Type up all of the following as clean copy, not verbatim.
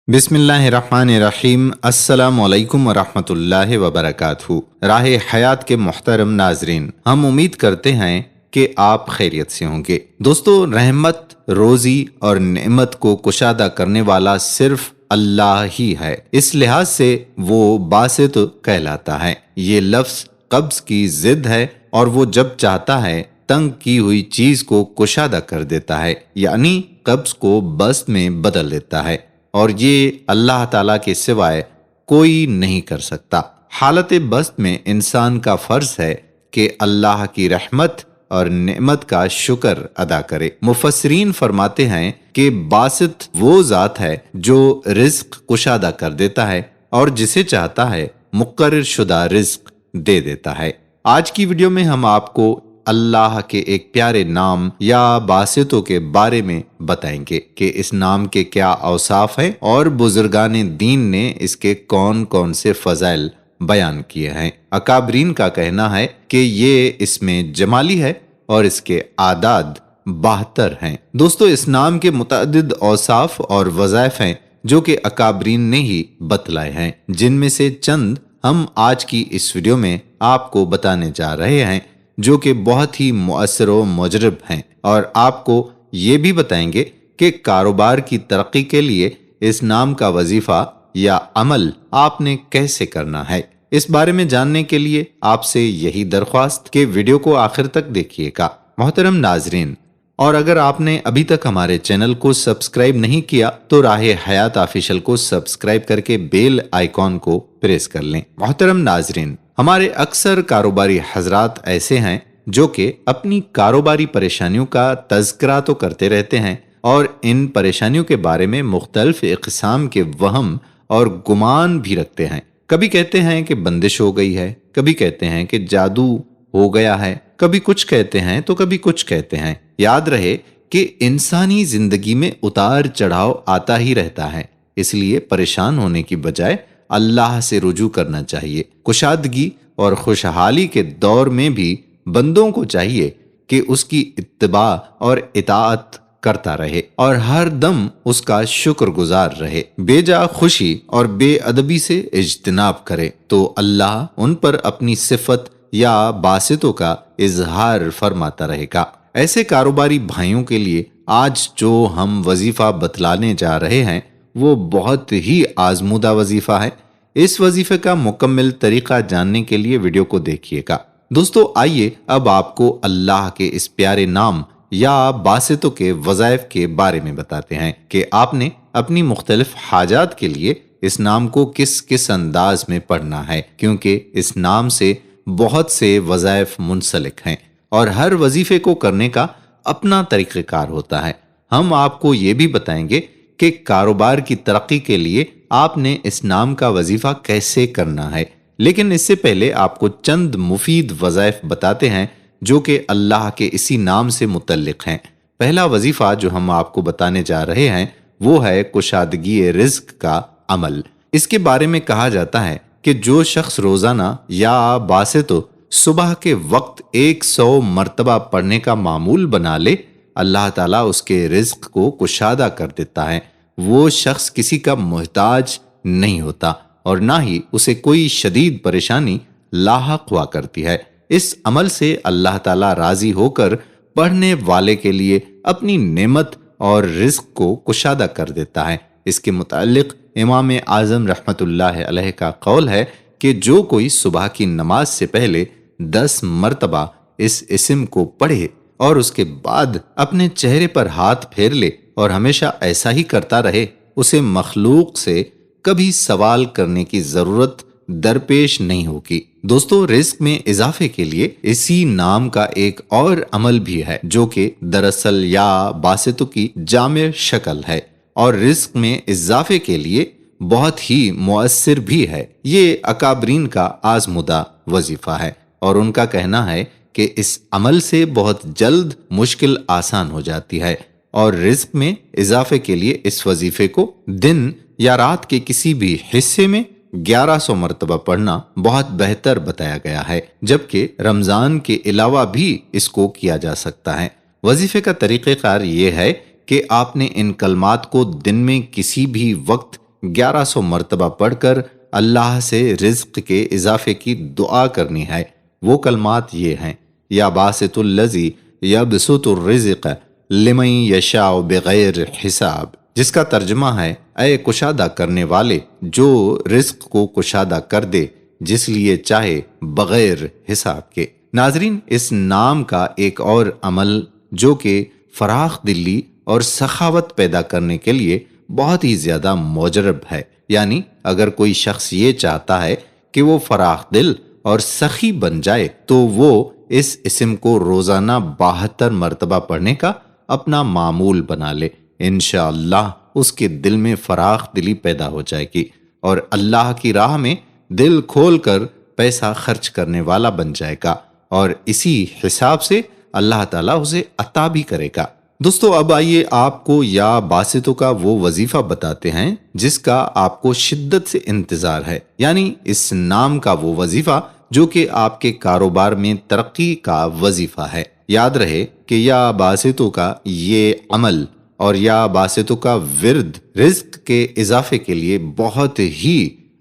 बिस्मिल्लाहिर्रहमानिर्रहीम। अस्सलामुअलैकुम वरहमतुल्लाहि वबरकातुहू। राह हयात के मोहतरम नाजरीन, हम उम्मीद करते हैं कि आप खैरियत से होंगे। दोस्तों, रहमत, रोजी और नेमत को कुशादा करने वाला सिर्फ अल्लाह ही है। इस लिहाज से वो बासित कहलाता है। ये लफ्ज कब्ज की जिद है और वो जब चाहता है तंग की हुई चीज को कुशादा कर देता है, यानी कब्ज को बस्त में बदल देता है, और ये अल्लाह ताला के सिवाय कोई नहीं कर सकता। हालत बस्त में इंसान का फर्ज है कि अल्लाह की रहमत और नेमत का शुक्र अदा करे। मुफस्सिरीन फरमाते हैं कि बासित वो ज़ात है जो रिज्क कुशादा कर देता है और जिसे चाहता है मुकर्रर शुदा रिज्क दे देता है। आज की वीडियो में हम आपको अल्लाह के एक प्यारे नाम या बासितों के बारे में बताएंगे कि इस नाम के क्या औसाफ हैं और बुजुर्गाने दीन ने इसके कौन कौन से फजाइल बयान किए हैं। अकाबरीन का कहना है कि ये इसमें जमाली है और इसके आदाद 72 हैं। दोस्तों, इस नाम के मुतअद्दिद औसाफ और वज़ाइफ हैं जो कि अकाबरीन ने ही बतलाए हैं, जिनमें से चंद हम आज की इस वीडियो में आपको बताने जा रहे हैं, जो कि बहुत ही मुअस्सर व मुजरब हैं, और आपको ये भी बताएंगे कि कारोबार की तरक्की के लिए इस नाम का वजीफा या अमल आपने कैसे करना है। इस बारे में जानने के लिए आपसे यही दरख्वास्त कि वीडियो को आखिर तक देखिएगा। मोहतरम नाजरीन, और अगर आपने अभी तक हमारे चैनल को सब्सक्राइब नहीं किया तो राह हयात ऑफिशियल को सब्सक्राइब करके बेल आइकॉन को प्रेस कर लें। मोहतरम नाजरीन, हमारे अक्सर कारोबारी हजरात ऐसे हैं जो कि अपनी कारोबारी परेशानियों का तज़किरा तो करते रहते हैं और इन परेशानियों के बारे में मुख्तलिफ इक़साम के वहम और गुमान भी रखते हैं। कभी कहते हैं कि बंदिश हो गई है, कभी कहते हैं कि जादू हो गया है, कभी कुछ कहते हैं तो कभी कुछ कहते हैं। याद रहे कि इंसानी जिंदगी में उतार चढ़ाव आता ही रहता है, इसलिए परेशान होने की बजाय अल्लाह से रुजू करना चाहिए। कुशादगी और खुशहाली के दौर में भी बंदों को चाहिए कि उसकी इत्तिबा और इताअत करता रहे और हर दम उसका शुक्रगुजार रहे। बेजा खुशी और बेअदबी से इज्तिनाब करे तो अल्लाह उन पर अपनी सिफत या बासितों का इजहार फरमाता रहेगा। ऐसे कारोबारी भाइयों के लिए आज जो हम वजीफा बतलाने जा रहे हैं वो बहुत ही आजमूदा वजीफा है। इस वजीफे का मुकम्मल तरीका जानने के लिए वीडियो को देखिएगा। दोस्तों, आइए अब आपको अल्लाह के इस प्यारे नाम या बासितों के वज़ाइफ के बारे में बताते हैं कि आपने अपनी मुख्तलिफ हाजात के लिए इस नाम को किस किस अंदाज में पढ़ना है, क्योंकि इस नाम से बहुत से वज़ाइफ मुंसलिक हैं और हर वजीफे को करने का अपना तरीक़ेकार होता है। हम आपको ये भी बताएंगे कि कारोबार की तरक्की के लिए आपने इस नाम का वजीफा कैसे करना है, लेकिन इससे पहले आपको चंद मुफीद वज़ाइफ बताते हैं जो कि अल्लाह के इसी नाम से मुतल्लिक हैं। पहला वजीफा जो हम आपको बताने जा रहे हैं वो है कुशादगी रिज़्क का अमल। इसके बारे में कहा जाता है कि जो शख्स रोजाना या बासितो सुबह के वक्त 100 मर्तबा पढ़ने का मामूल बना ले, अल्लाह ताला उसके रिज़्क को कुशादा कर देता है। वो शख्स किसी का मोहताज नहीं होता और ना ही उसे कोई शदीद परेशानी लाहक हुआ करती है। इस अमल से अल्लाह ताला राजी होकर पढ़ने वाले के लिए अपनी नेमत और रिज़्क को कुशादा कर देता है। इसके मुताल्लिक इमाम आज़म रहमतुल्लाह अलैह का कौल है कि जो कोई सुबह की नमाज से पहले 10 मर्तबा इस इस्म को पढ़े और उसके बाद अपने चेहरे पर हाथ फेर ले और हमेशा ऐसा ही करता रहे, उसे मखलूक से कभी सवाल करने की जरूरत दरपेश नहीं होगी। दोस्तों, रिज़्क में इजाफे के लिए इसी नाम का एक और अमल भी है जो कि दरअसल या बासितों की जामे शक्ल है और रिज़्क में इजाफे के लिए बहुत ही मुअस्सिर भी है। ये अकाबरीन का आजमुदा वजीफा है और उनका कहना है कि इस अमल से बहुत जल्द मुश्किल आसान हो जाती है और रिज़्क में इजाफे के लिए इस वजीफे को दिन या रात के किसी भी हिस्से में 1100 मरतबा पढ़ना बहुत बेहतर बताया गया है, जबकि रमजान के अलावा भी इसको किया जा सकता है। वजीफे का तरीक़ेकार ये है कि आपने इन कलमात को दिन में किसी भी वक्त 1100 मरतबा पढ़कर अल्लाह से रिज्क के इजाफे की दुआ करनी है। वो कलमात ये हैं, या बासितुल्लज़ी यबसुतुर रिज़्क़ लिमन यशाउ बिगैर हिसाब, जिसका तर्जुमा है, ऐ कुशादा करने वाले जो रिज्क को कुशादा कर दे जिस लिए चाहे बगैर हिसाब के। नाजरीन, इस नाम का एक और अमल जो कि फराख दिली और सखावत पैदा करने के लिए बहुत ही ज्यादा मोजरब है, यानी अगर कोई शख्स ये चाहता है कि वो फराख दिल और सखी बन जाए तो वो इस इस्म को रोजाना 72 मरतबा पढ़ने का अपना मामूल बना ले। इंशाअल्लाह उसके दिल में फराख दिली पैदा हो जाएगी और अल्लाह की राह में दिल खोल कर पैसा खर्च करने वाला बन जाएगा और इसी हिसाब से अल्लाह ताला उसे अता भी करेगा। दोस्तों, अब आइए आपको या बासितों का वो वजीफा बताते हैं जिसका आपको शिद्दत से इंतजार है, यानी इस नाम का वो वजीफा जो कि आपके कारोबार में तरक्की का वजीफा है। याद रहे कि या बासितों का ये अमल और या बासितों का विर्द रिज्क के इजाफे के लिए बहुत ही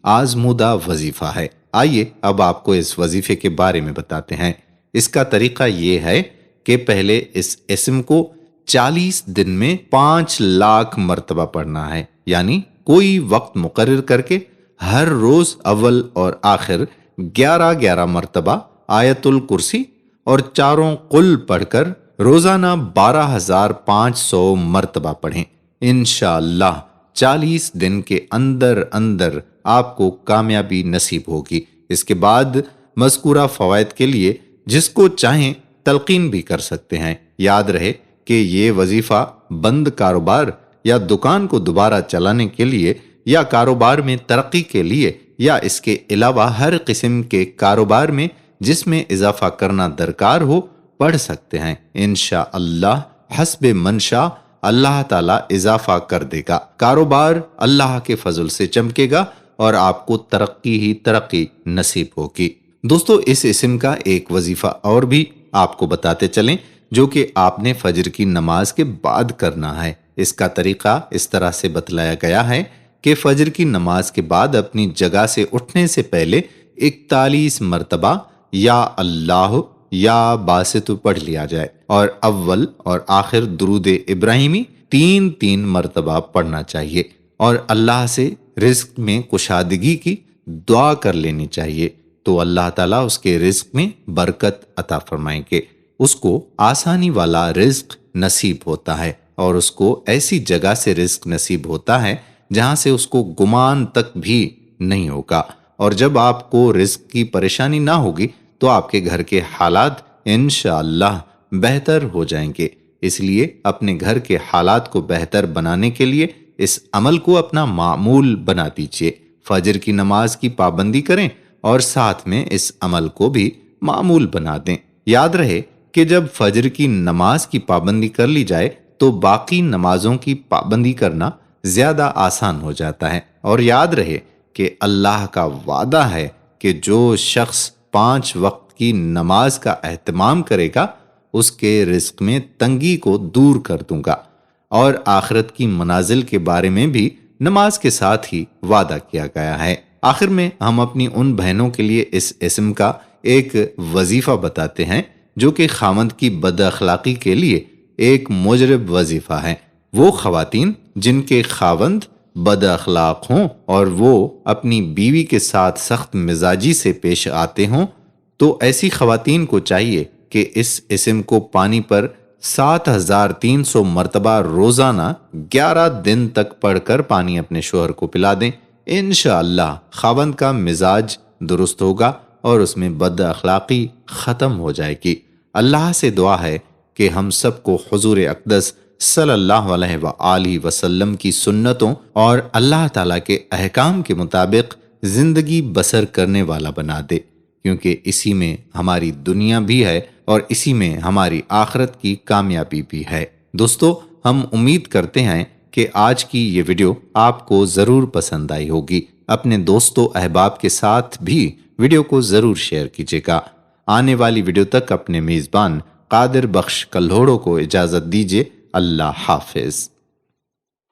आजमूदा वजीफा है। आइए अब आपको इस वजीफे के बारे में बताते हैं। इसका तरीका ये है कि पहले इस इस्म को 40 दिन में 5 लाख मरतबा पढ़ना है, यानी कोई वक्त मुकर्रर करके हर रोज अव्वल और आखिर 11-11 मरतबा आयतुल कुर्सी और चारों कुल पढ़कर रोजाना 12,500 मरतबा पढ़ें। इंशाअल्लाह 40 दिन के अंदर अंदर आपको कामयाबी नसीब होगी। इसके बाद मज़कूरा फवायद के लिए जिसको चाहें तलकीन भी कर सकते हैं। याद रहे कि ये वजीफा बंद कारोबार या दुकान को दोबारा चलाने के लिए या कारोबार में तरक्की के लिए या इसके अलावा हर किस्म के कारोबार में जिसमें इजाफा करना दरकार हो पढ़ सकते हैं। इंशाअल्लाह हस्बे मंशा अल्लाह ताला इजाफा कर देगा। कारोबार अल्लाह के फजल से चमकेगा और आपको तरक्की ही तरक्की नसीब होगी। दोस्तों, इस इस्म का एक वजीफा और भी आपको बताते चलें जो कि आपने फजर की नमाज के बाद करना है। इसका तरीका इस तरह से बतलाया गया है कि फजर की नमाज के बाद अपनी जगह से उठने से पहले 41 मरतबा या अल्लाह या बासितु पढ़ लिया जाए और अव्वल और आखिर दुरूद इब्राहिमी 3-3 मरतबा पढ़ना चाहिए और अल्लाह से रिज्क में कुशादगी की दुआ कर लेनी चाहिए, तो अल्लाह ताला उसके रिज्क में बरकत अता फरमाएंगे। उसको आसानी वाला रिज्क नसीब होता है और उसको ऐसी जगह से रिज्क नसीब होता है जहां से उसको गुमान तक भी नहीं होगा। और जब आपको रिज्क की परेशानी ना होगी तो आपके घर के हालात इंशाअल्लाह बेहतर हो जाएंगे। इसलिए अपने घर के हालात को बेहतर बनाने के लिए इस अमल को अपना मामूल बना दीजिए। फजर की नमाज की पाबंदी करें और साथ में इस अमल को भी मामूल बना दें। याद रहे कि जब फजर की नमाज की पाबंदी कर ली जाए तो बाकी नमाजों की पाबंदी करना ज्यादा आसान हो जाता है। और याद रहे कि अल्लाह का वादा है कि जो शख्स 5 वक्त की नमाज का एहतमाम करेगा उसके रिज्क में तंगी को दूर कर दूंगा। और आखिरत की मनाजिल के बारे में भी नमाज के साथ ही वादा किया गया है। आखिर में हम अपनी उन बहनों के लिए इस इस्म का एक वजीफा बताते हैं जो कि खामद की बदअखलाकी के लिए एक मुजरब वजीफा है। वो खवातीन जिनके खावंद बदअखलाक हों और वो अपनी बीवी के साथ सख्त मिजाजी से पेश आते हों तो ऐसी खवातीन को चाहिए कि इस इस्म को पानी पर 7,300 मरतबा रोजाना 11 दिन तक पढ़कर पानी अपने शोहर को पिला दें। इंशाअल्लाह खावंद का मिजाज दुरुस्त होगा और उसमें बद अखलाकी खत्म हो जाएगी। अल्लाह से दुआ है कि हम सबको हुजूर अक़दस सल्लल्लाहु अलैहि वसल्लम की सुन्नतों और अल्लाह ताला के अहकाम के मुताबिक जिंदगी बसर करने वाला बना दे, क्योंकि इसी में हमारी दुनिया भी है और इसी में हमारी आखिरत की कामयाबी भी है। दोस्तों, हम उम्मीद करते हैं कि आज की ये वीडियो आपको ज़रूर पसंद आई होगी। अपने दोस्तों अहबाब के साथ भी वीडियो को ज़रूर शेयर कीजिएगा। आने वाली वीडियो तक अपने मेज़बान कादिर बख्श कल्होड़ो को इजाज़त दीजिए। अल्लाह हाफिज़।